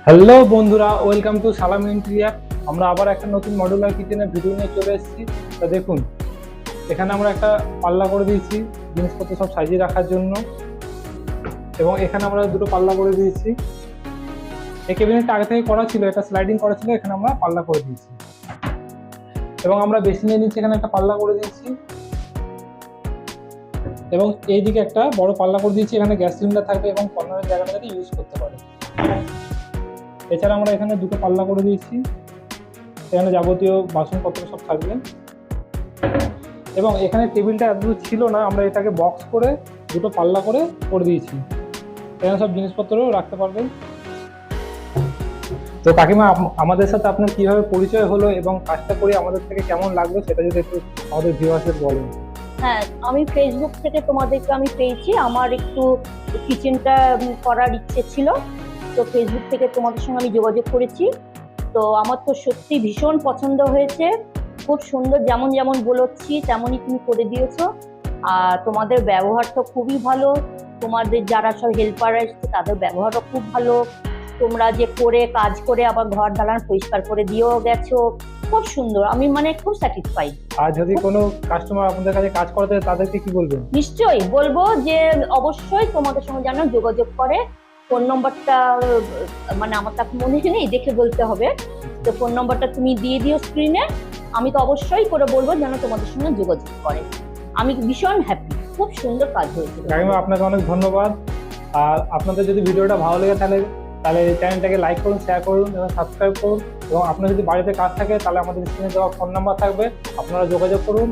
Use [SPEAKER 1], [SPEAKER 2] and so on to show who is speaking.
[SPEAKER 1] Hello বন্ধুরা, welcome to সালাম interior. আমরা আবার একটা নতুন মডুলার কিচেনের ভিডিও নিয়ে চলে এসেছি। তা দেখুন, এখানে আমরা একটা পাল্লা করে দিয়েছি জিনিসপত্র সব সাজিয়ে রাখার জন্য, এবং এখানে আমরা দুটো পাল্লা করে দিয়েছি। এই ক্যাবিনেটটা আগে থেকে করা ছিল, এটা স্লাইডিং করা ছিল, এখানে আমরা পাল্লা করে দিয়েছি। এবং আমরা বেসিনের নিচে এখানে একটা পাল্লা করে দিয়েছি, এবং এইদিকে একটা বড় পাল্লা করে দিয়েছি। এখানে গ্যাস সিলিন্ডার থাকবে এবং কর্নারের জায়গাটা যাতে ইউজ করতে পারে। এছাড়া আমরা এখানে দুটো পাল্লা করে দিয়েছি, এখানে যাবতীয় বাসনপত্র সব থাকবে। এবং এখানে টেবিলটা এতদূর ছিল না, আমরা এটাকে বক্স করে দুটো পাল্লা করে দিয়েছি। এখানে সব জিনিসপত্র রাখতে পারবেন। তো কাকিমা, আমাদের সাথে আপনার কিভাবে পরিচয় হলো এবং কাজটা করে আমাদের থেকে কেমন লাগলো সেটা যদি একটু আমাদের ভিউয়ার্সদের বলেন।
[SPEAKER 2] হ্যাঁ, আমি ফেসবুক থেকে তোমাদেরকে আমি পেয়েছি। আমার একটু কিচেনটা করার ইচ্ছে ছিল, তো ফেসবুক থেকে তোমাদের সঙ্গে আমি যোগাযোগ করেছি। তো আমার তো সত্যি ভীষণ পছন্দ হয়েছে, খুব সুন্দর, যেমন যেমন বলেছি তেমনই তুমি করে দিয়েছো। আর তোমাদের ব্যবহার তো খুবই ভালো, তোমাদের যারা সব হেল্পার এসছে তাদের ব্যবহারও খুব ভালো। তোমরা যে করে কাজ করে আবার ঘর দালান পরিষ্কার করে দিয়েও গেছো, খুব সুন্দর। আমি খুব স্যাটিসফাইড।
[SPEAKER 1] আর যদি কোনো কাস্টমার আপনাদের কাছে কাজ করতে হয় তাদেরকে কি বলবেন?
[SPEAKER 2] নিশ্চয়ই বলবো যে অবশ্যই তোমাদের সঙ্গে যেন যোগাযোগ করে। ফোন নম্বরটা আমার তো এখন মনে নেই, দেখে বলতে হবে। তো ফোন নম্বরটা তুমি দিয়ে দিও স্ক্রিনে। আমি তো অবশ্যই করে বলবো যেন তোমাদের সঙ্গে যোগাযোগ করে। আমি ভীষণ হ্যাপি, খুব সুন্দর কাজ হয়েছে।
[SPEAKER 1] কাকিমা, আপনাকে অনেক ধন্যবাদ। আর আপনাদের যদি ভিডিওটা ভালো লাগে তাহলে তাহলে চ্যানেলটাকে লাইক করুন, শেয়ার করুন এবং সাবস্ক্রাইব করুন। এবং আপনার যদি বাড়িতে কাজ থাকে তাহলে আমাদের স্ক্রিনে দেওয়া ফোন নাম্বার থাকবে, আপনারা যোগাযোগ করুন।